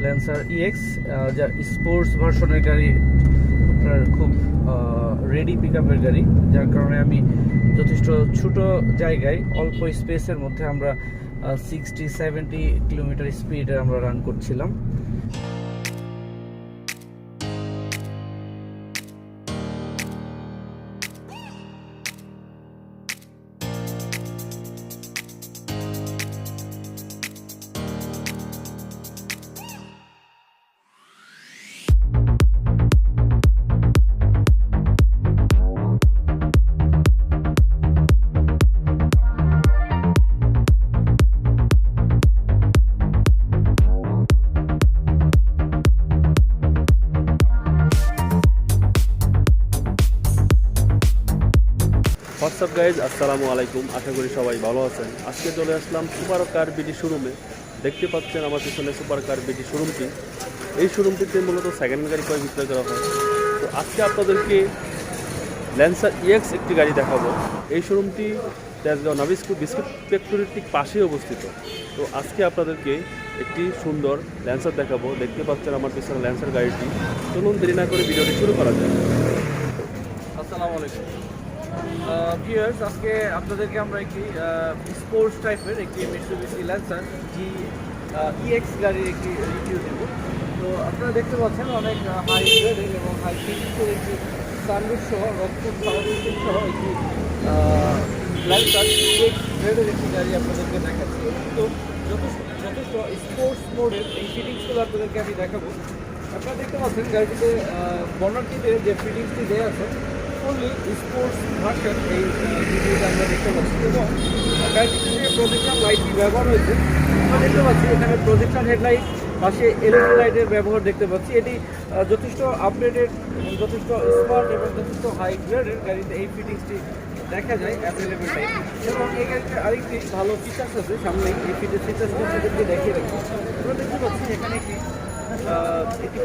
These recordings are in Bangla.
ল্যান্সার ইএক্স, যা স্পোর্টস ভার্সনের গাড়ি, আপনার খুব রেডি পিক আপের গাড়ি, যার কারণে আমি যথেষ্ট ছোট জায়গায় অল্প স্পেসের মধ্যে আমরা 60-70 কিলোমিটার স্পিডে আমরা রান করছিলাম। হোয়াটসঅ্যাপ গাইজ, আসসালামু আলাইকুম। আশা করি সবাই ভালো আছেন। আজকে চলে আসলাম সুপার কার বিডি শোরুমে। দেখতে পাচ্ছেন আমার পিছনে সুপার কার বিডি শোরুমটি। এই শোরুমটিতে মূলত সেকেন্ড হ্যান্ড গাড়ি ক্রয় বিক্রয় করা হয়। তো আজকে আপনাদেরকে ল্যান্সার ইএক্স একটি গাড়ি দেখাবো। এই শোরুমটি তেজগাঁও নাবিস্কু বিস্কুট ফ্যাক্টরির ঠিক পাশেই অবস্থিত। তো আজকে আপনাদেরকে একটি সুন্দর ল্যান্সার দেখাবো। দেখতে পাচ্ছেন আমার পিছনে ল্যান্সার গাড়িটি। চলুন দেরি না করে ভিডিওটি শুরু করা যায়। আসসালামু আলাইকুম ভিউয়ার্স, আজকে আপনাদেরকে আমরা একটি স্পোর্টস টাইপের একটি মিৎসুবিশি ল্যান্সার জি ইএক্স গাড়ির একটি রিভিউ দেব। তো আপনারা দেখতে পাচ্ছেন অনেক হাই গ্রেডের এবং হাই ফিনিশের একটি সানরুফ সহ রকফোর্ড সাউন্ড সিস্টেম সহ একটি ল্যান্সার ইএক্স গ্রেডের একটি গাড়ি আপনাদেরকে দেখাচ্ছি। তো যথেষ্ট স্পোর্টস মোডের এই ফিটিংসগুলো আপনাদেরকে আমি দেখাবো। আপনারা দেখতে পাচ্ছেন গাড়িটিতে বনারটিতে যে ফিটিংসটি দেওয়া আছে ফুললি স্পোর্টস ভার্সন এই ভিডিওটা আমরা দেখতে পাচ্ছি, এবং গাড়িটিতে যে প্রজেকশন লাইটটি ব্যবহার হয়েছে আমরা দেখতে পাচ্ছি। এখানে প্রজেকশন হেডলাইট, পাশে এলইডি লাইটের ব্যবহার দেখতে পাচ্ছি। এটি যথেষ্ট আপডেটেড এবং যথেষ্ট স্মার্ট এবং যথেষ্ট হাই গ্রেডের গাড়িতে এই ফিটিংসটি দেখা যায় অ্যাভেলেবেল টাইপ। এবং এই গাড়িতে আরেকটি ভালো ফিচার্স আছে, সামনে এই ফিচার্সটি আপনাদেরকে দেখিয়ে রাখি। আমরা দেখতে পাচ্ছি এখানে একটি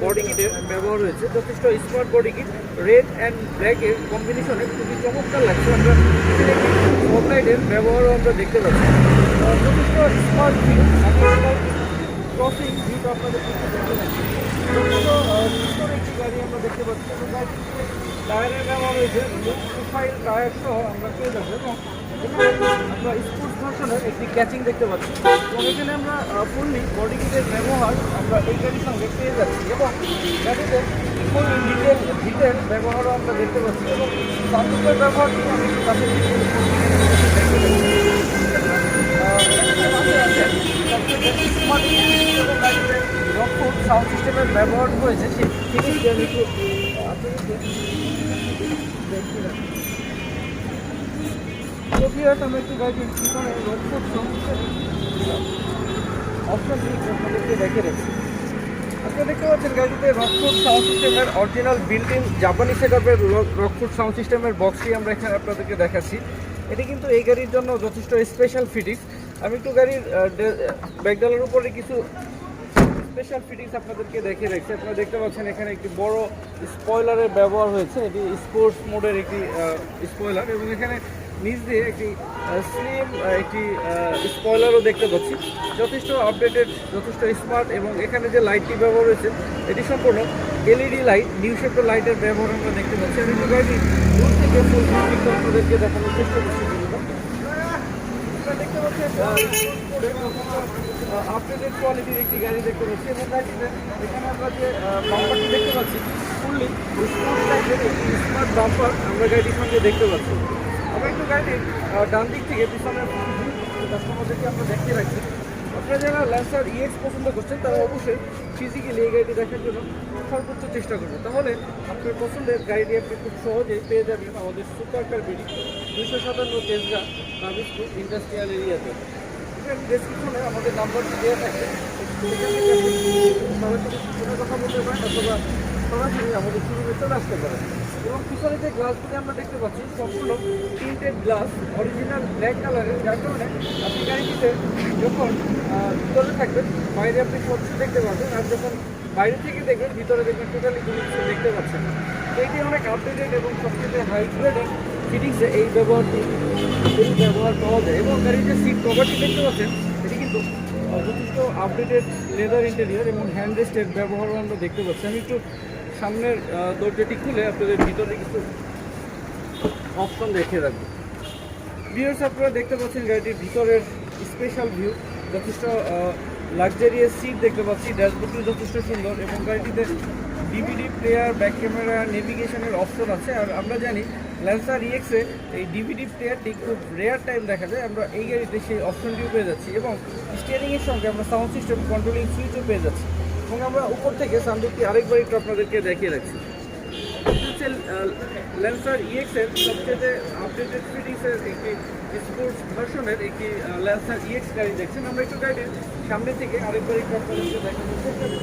বডি কিটের ব্যবহার হয়েছে, যথেষ্ট smart body kit, red and ব্ল্যাকের কম্বিনেশনে খুবই চমৎকার লাগছে। আমরা ফগলাইটের ব্যবহারও আমরা দেখতে পাচ্ছি, যথেষ্ট স্মার্ট ভিউ। ক্রসিং ভিউটা আপনাদের একটি গাড়ি আমরা দেখতে পাচ্ছি, এবং গাড়িটিতে টায়ারের ব্যবহার হয়েছে লো প্রোফাইল টায়ার সহ আমরা পেয়ে যাবো, এবং আমরা স্পোর্টস ভার্সনের একটি ক্যাচিং দেখতে পাচ্ছি। এবং এখানে আমরা ফুললি বডি কিটের ব্যবহার আমরা এই গাড়ির সঙ্গে পেয়ে যাচ্ছি, এবং গাড়িতে ফুল ইন্ডিকেট হিটের ব্যবহারও আমরা দেখতে পাচ্ছি, এবং সানরুফের ব্যবহারটি আমি কাছে রকফোর্ড সাউন্ড সিস্টেমের ব্যবহার হয়েছে সেই ফিটিংসটি আমি একটু আমরা একটু গাড়িটির পিছনে রকফোর্ড সাউন্ড সিস্টেম অপশনটি আপনাদেরকে দেখে রেখেছি। আপনারা দেখতে পাচ্ছেন গাড়িটিতে রকফোর্ড সাউন্ড সিস্টেমের অরিজিনাল বিল্ট ইন জাপানি সেটআপের রকফোর্ড সাউন্ড সিস্টেমের বক্সটি আমরা এখানে আপনাদেরকে দেখাচ্ছি। এটি কিন্তু এই গাড়ির জন্য যথেষ্ট স্পেশাল ফিটিংস। আমি একটু গাড়ির ব্যাকডালার উপরে কিছু স্পেশাল ফিটিংস আপনাদেরকে দেখে রেখেছি। আপনারা দেখতে পাচ্ছেন এখানে একটি বড় স্পয়লারের ব্যবহার হয়েছে, এটি স্পোর্টস মোডের একটি স্পয়লার, এবং এখানে নিচ দিয়ে একটি স্লিম একটি স্পয়লারও দেখতে পাচ্ছি। যথেষ্ট আপডেটেড, যথেষ্ট স্মার্ট, এবং এখানে যে লাইটটি ব্যবহার হয়েছে এটি সম্পূর্ণ এলইডি লাইট, নিউ শেপের লাইটের ব্যবহার আমরা দেখতে পাচ্ছি। আমি একটু গাড়িটি দূর থেকে ফুল ভিউ আপনাদেরকে দেখানোর চেষ্টা করছি। দেখতে পাচ্ছেন আপডেটেড কোয়ালিটির একটি গাড়ি দেখতে পাচ্ছি, এবং গাড়িতে এখানে আমরা যে বাম্পারটি দেখতে পাচ্ছি ফুললি স্পোর্টস টাইপের একটি স্মার্ট বাম্পার আমরা গাড়িটির সঙ্গে দেখতে পাচ্ছি। আমরা একটু গাড়িটির ডান দিক থেকে পিছনের কাস্টমারদেরকে আমরা দেখতে রাখছি। আপনারা যারা ল্যান্সার ইএক্স পছন্দ করছেন তারা অবশ্যই ফিজিক্যালি এই গাড়িটি দেখার জন্য সর্বোচ্চ চেষ্টা করবেন, তাহলে আপনার পছন্দের গাড়িটি আপনি খুব সহজেই পেয়ে যাবেন আমাদের super car BD 257 Tejgaon Nabisco industrial এরিয়াতে। ডেসক্রিপশনে আমাদের নাম্বারটি দেওয়া থাকে, সরাসরি কথা বলতে পারেন অথবা সরাসরি আমাদের শোরুমে চলে আসতে পারেন। এবং পিছনে যে গ্লাসগুলি আমরা দেখতে পাচ্ছি সম্পূর্ণ টিন্টেড গ্লাস, অরিজিনাল ব্ল্যাক কালারের, যার কারণে আপনি গাড়িটিতে যখন ভিতরে থাকবেন বাইরে আপনি সব কিছু দেখতে পাবেন, আর যখন বাইরে থেকে দেখবেন ভিতরে দেখবেন টোটালি কোনো কিছু দেখতে পাচ্ছেন। তো এটি অনেক আপডেটেড এবং সবচেয়ে হাই গ্রেডের ফিটিংসে এই ব্যবহার পাওয়া যায়। এবং গাড়ির যে সিট কভারটি দেখতে পাচ্ছেন এটি কিন্তু যথেষ্ট আপডেটেড লেদার ইন্টেরিয়র এবং হ্যান্ড রেস্টের ব্যবহারও আমরা দেখতে পাচ্ছি। আমি একটু সামনের দরজাটি খুলে আপনাদের ভিতরে কিছু অপশন দেখে রাখবো। ভিউয়ার্স, আপনারা দেখতে পাচ্ছেন গাড়িটির ভিতরের স্পেশাল ভিউ, যথেষ্ট লাক্সারিয়াস সিট দেখতে পাচ্ছি, ড্যাশবোর্ডটি যথেষ্ট সুন্দর এবং গাড়িটিতে ডিভিডি প্লেয়ার, ব্যাক ক্যামেরা, নেভিগেশনের অপশন আছে। আর আমরা জানি ল্যান্সার ইএক্সে এই ডিভিডি প্লেয়ারটি খুব রেয়ার টাইম দেখা যায়, আমরা এই গাড়িতে সেই অপশনটিও পেয়ে যাচ্ছি এবং স্টিয়ারিংয়ের সঙ্গে আমরা সাউন্ড সিস্টেম কন্ট্রোলিং সুইচও পেয়ে যাচ্ছি। এবং আমরা উপর থেকে সামনেটি আরেকবার একটু আপনাদেরকে দেখিয়ে রাখছি। হচ্ছে ল্যান্সার ইএক্সের সবচেয়ে আপডেটেড ফিটিংসের একটি স্পোর্টস ভার্সনের একটি ল্যান্সার ইএক্স গাড়ি দেখছেন। আমরা একটু গাড়ির সামনে থেকে আরেকবার একটু আপনাদেরকে দেখানোর চেষ্টা করি।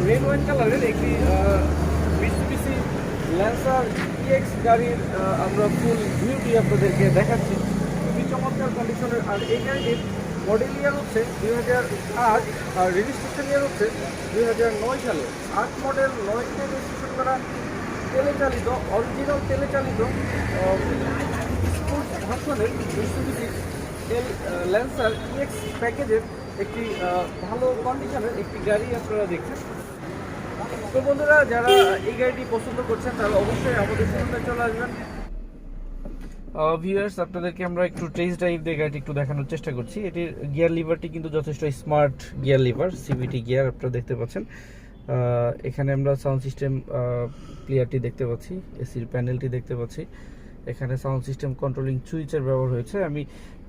রেড ওয়াইন কালারের একটি মিৎসুবিশি ল্যান্সার ইএক্স গাড়ির আমরা ফুল ভিউটি আপনাদেরকে দেখাচ্ছি। খুবই চমৎকার কন্ডিশনের। আর এই গাড়িটির মডেল ইয়ার হচ্ছে 2008 আর রেজিস্ট্রেশন ইয়ার হচ্ছে 2009 সালে। 8 মডেল, 9তে রেজিস্ট্রেশন করা, তেলে চালিত, অরিজিনাল তেলে চালিত স্পোর্টস ভার্সনের মিৎসুবিশি ল্যান্সার ইএক্স প্যাকেজের একটি ভালো কন্ডিশনের একটি গাড়ি আপনারা দেখছেন। তো বন্ধুরা, যারা এই গাড়িটি পছন্দ করছেন তারা অবশ্যই আমাদের শোরুমে চলে আসবেন। ভিউয়ার্স, আপনাদেরকে আমরা একটু টেস্ট ড্রাইভ দিয়ে গাড়িটি একটু দেখানোর চেষ্টা করছি। এটির গিয়ার লিভারটি কিন্তু যথেষ্ট smart gear liver, CVT gear আপনারা দেখতে পাচ্ছেন। এখানে আমরা সাউন্ড সিস্টেম প্লেয়ারটি দেখতে পাচ্ছি, এসির প্যানেলটি দেখতে পাচ্ছি। এখানে সাউন্ড সিস্টেম কন্ট্রোলিং সুইচের ব্যবহার হয়েছে।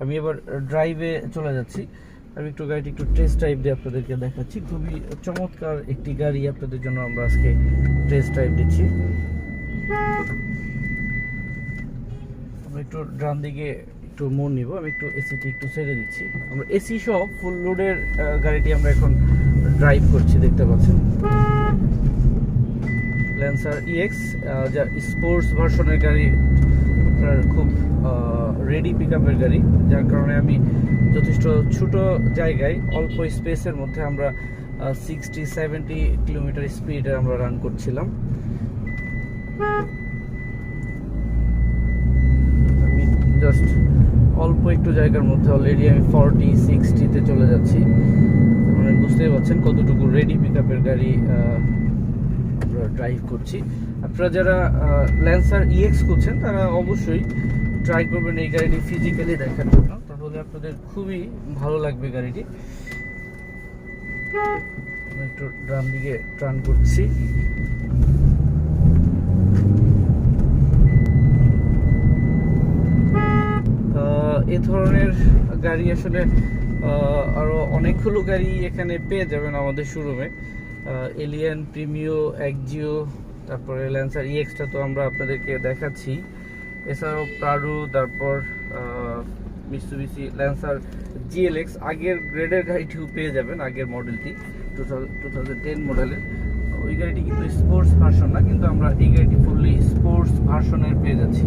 আমি এবার ড্রাইভে চলে যাচ্ছি। আমি একটু গাড়িটি একটু টেস্ট ড্রাইভ দিয়ে আপনাদেরকে দেখাচ্ছি। খুবই চমৎকার একটি গাড়ি আপনাদের জন্য আমরা আজকে টেস্ট ড্রাইভ দিচ্ছি। আমরা একটু ডান দিকে একটু মোড় নিব, আমি একটু এসিটি একটু ছেড়ে দিচ্ছি। আমরা এসি সহ ফুল লোডের গাড়িটি আমরা এখন ড্রাইভ করছি, দেখতে পাচ্ছেন। ল্যান্সার ইএক্স যা স্পোর্টস ভার্সনের গাড়ি, আপনার খুব রেডি পিক আপের গাড়ি, যার কারণে আমি যথেষ্ট ছোট জায়গায় অল্প স্পেসের মধ্যে আমরা 60-70 কিলোমিটার স্পিডে আমরা রান করছিলাম। আমি জাস্ট অল্প একটু জায়গার মধ্যে অলরেডি আমি 40-60-তে চলে যাচ্ছি। মানে বুঝতেই পারছেন কতটুকু রেডি পিক আপের গাড়ি আমরা ড্রাইভ করছি। আপনারা যারা ল্যান্সার ইএক্স করছেন তারা অবশ্যই ট্রাই করবেন এই গাড়িটি ফিজিক্যালি দেখার জন্য, তাহলে আপনাদের খুবই ভালো লাগবে গাড়িটি। একটু ডান দিকে টার্ন করছি। এ ধরনের গাড়ি আসলে আরো অনেকগুলো গাড়ি এখানে পেয়ে যাবেন আমাদের শোরুমে। এলিয়ান, প্রিমিও, এক্সজিও, তারপরে ল্যান্সার ইএক্সটা তো আমরা আপনাদেরকে দেখাচ্ছি। এছাড়াও প্রাডো, তারপর মিৎসুবিশি ল্যান্সার জিএলএক্স আগের গ্রেডের গাড়িটিও পেয়ে যাবেন, আগের মডেলটি 2010 মডেলের। ওই গাড়িটি কিন্তু স্পোর্টস ভার্সন না, কিন্তু আমরা এই গাড়িটি ফুললি স্পোর্টস ভার্সনের পেয়ে যাচ্ছি।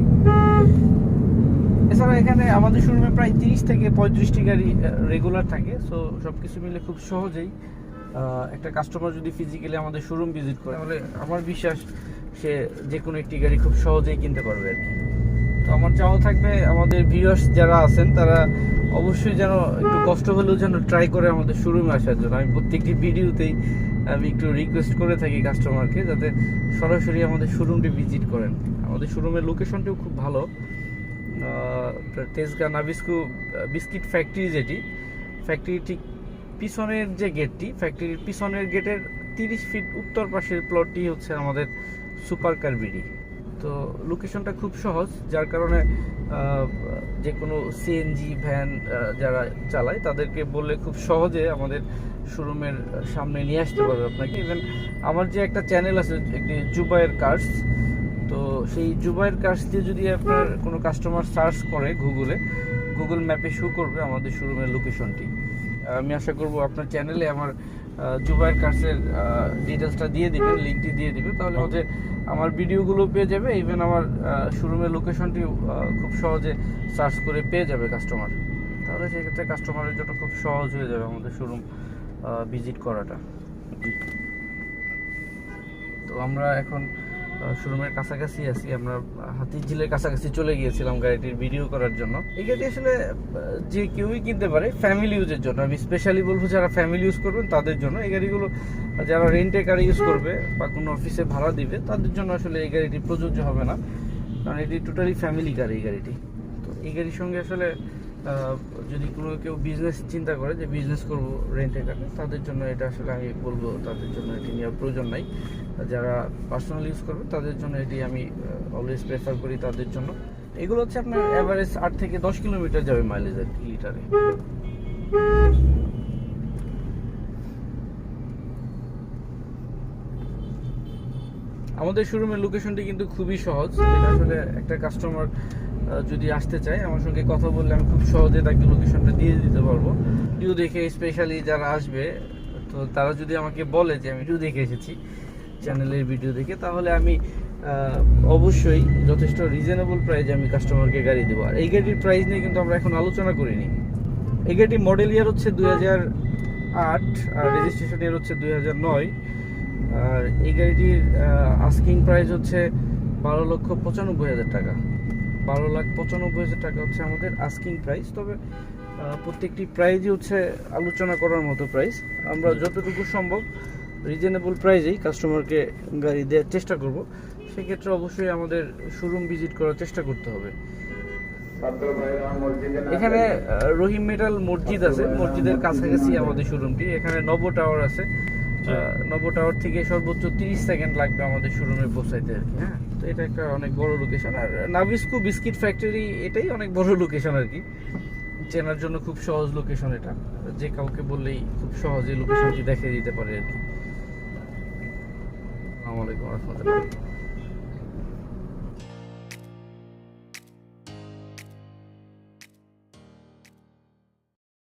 এছাড়া এখানে আমাদের শোরুমে প্রায় 30 থেকে 35টি গাড়ি রেগুলার থাকে। সো সব কিছু মিলে খুব সহজেই একটা কাস্টমার যদি ফিজিক্যালি আমাদের শোরুম ভিজিট করে, তাহলে আমার বিশ্বাস সে যে কোনো একটি গাড়ি খুব সহজেই কিনতে পারবে আর কি। তো আমার চাওয়া থাকবে আমাদের ভিউয়ার্স যারা আছেন তারা অবশ্যই যেন একটু কষ্ট হলেও যেন ট্রাই করে আমাদের শোরুমে আসার জন্য। আমি প্রত্যেকটি ভিডিওতেই আমি একটু রিকোয়েস্ট করে থাকি কাস্টমারকে যাতে সরাসরি আমাদের শোরুমটি ভিজিট করেন। আমাদের শোরুমের লোকেশনটিও খুব ভালো। তেজগাঁ নাবিস্কো বিস্কিট ফ্যাক্টরি, যেটি ফ্যাক্টরি ঠিক পিছনের যে গেটটি, ফ্যাক্টরির পিছনের গেটের 30 ফিট উত্তর পাশের প্লটটি হচ্ছে আমাদের সুপার কার বিডি। তো লোকেশনটা খুব সহজ, যার কারণে যে কোনো সিএনজি ভ্যান যারা চালায় তাদেরকে বললে খুব সহজে আমাদের শোরুমের সামনে নিয়ে আসতে পারবে আপনাকে। ইভেন আমার যে একটা চ্যানেল আছে একটি জুবায়ের কার্স, তো সেই জুবায়ের কার্স দিয়ে যদি আপনার কোনো কাস্টমার সার্চ করে গুগল ম্যাপে শো করবে আমাদের শোরুমের লোকেশনটি। আমি আশা করব আপনার চ্যানেলে আমার জুবায়ের কার্সের ডিটেলসটা দিয়ে দিবেন, লিঙ্কটি দিয়ে দিবে, তাহলে হচ্ছে আমার ভিডিওগুলো পেয়ে যাবে। ইভেন আমার শোরুমের লোকেশনটি খুব সহজে সার্চ করে পেয়ে যাবে কাস্টমার। তাহলে সেক্ষেত্রে কাস্টমারের জন্য খুব সহজ হয়ে যাবে আমাদের শোরুম ভিজিট করাটা। তো আমরা এখন শোরুমের কাছাকাছি আছি আমরা, হাতিঝিলের কাছাকাছি চলে গিয়েছিলাম গাড়িটির ভিডিও করার জন্য। এই গাড়িটি আসলে যে কেউই কিনতে পারে ফ্যামিলি ইউজের জন্য। আমি স্পেশালি বলবো যারা ফ্যামিলি ইউজ করবেন তাদের জন্য। এই গাড়িগুলো যারা রেন্টে গাড়ি ইউজ করবে বা কোনো অফিসে ভাড়া দিবে তাদের জন্য আসলে এই গাড়িটি প্রযোজ্য হবে না, কারণ এটি টোটালি ফ্যামিলি গাড়ি এই গাড়িটি। তো এই গাড়ির সঙ্গে আসলে যদি কোনো কেউ বিজনেস চিন্তা করে যে বিজনেস করবো রেন্টে গাড়ি, তাদের জন্য এটা আসলে আমি বলবো তাদের জন্য এটি নেওয়ার প্রয়োজন নাই। যারা পার্সোনাল ইউজ করবে তাদের জন্য এটি আমি অলওয়েজ প্রেফার করি তাদের জন্য। এগুলো হচ্ছে আপনার অ্যাভারেজ 8 থেকে 10 কিলোমিটার যাবে মাইলেজ আর কি লিটারে। আমাদের শোরুমের লোকেশনটি কিন্তু খুবই সহজ। এটা আসলে একটা কাস্টমার যদি আসতে চায় আমার সঙ্গে কথা বললে আমি খুব সহজে তাকে লোকেশনটা দিয়ে দিতে পারবো। ভিডিও দেখে স্পেশালি যারা আসবে, তো তারা যদি আমাকে বলে যে আমি ভিডিও দেখে এসেছি, চ্যানেলের ভিডিও দেখে, তাহলে আমি অবশ্যই যথেষ্ট রিজনেবল প্রাইসে আমি কাস্টমারকে গাড়ি দেবো। আর এই গাড়ির প্রাইস নিয়ে কিন্তু আমরা এখন আলোচনা করিনি। এই গাড়ির মডেল ইয়ার হচ্ছে 2008 আর রেজিস্ট্রেশন ইয়ার হচ্ছে 2009। আর এই গাড়িটির আস্কিং প্রাইস হচ্ছে 12,95,000 টাকা। 12,95,000 টাকা হচ্ছে আমাদের আস্কিং প্রাইস। তবে প্রত্যেকটি প্রাইসই হচ্ছে আলোচনা করার মতো প্রাইস। আমরা যতটুকু সম্ভব রিজনেবল প্রাইসেই কাস্টমারকে গাড়ি দেওয়ার চেষ্টা করব। সেক্ষেত্রে অবশ্যই আমাদের শোরুম ভিজিট করার চেষ্টা করতে হবে। এখানে রহিম মেটাল মসজিদ আছে, মসজিদের কাছাকাছি আমাদের শোরুমটি। এখানে নব টাওয়ার আছে, নব টাওয়ার থেকে সর্বোচ্চ 30 সেকেন্ড লাগবে আমাদের শোরুমে পৌঁছাইতে আর কি। হ্যাঁ, তো এটা একটা অনেক বড় লোকেশন। আর নাভিস্কো বিস্কিট ফ্যাক্টরি এটাই অনেক বড় লোকেশন আর কি, চেনার জন্য খুব সহজ লোকেশন। এটা যে কাউকে বললেই খুব সহজে লোকেশনটি দেখে দিতে পারে আর কি। আসসালামু আলাইকুম ওয়া রাহমাতুল্লাহ।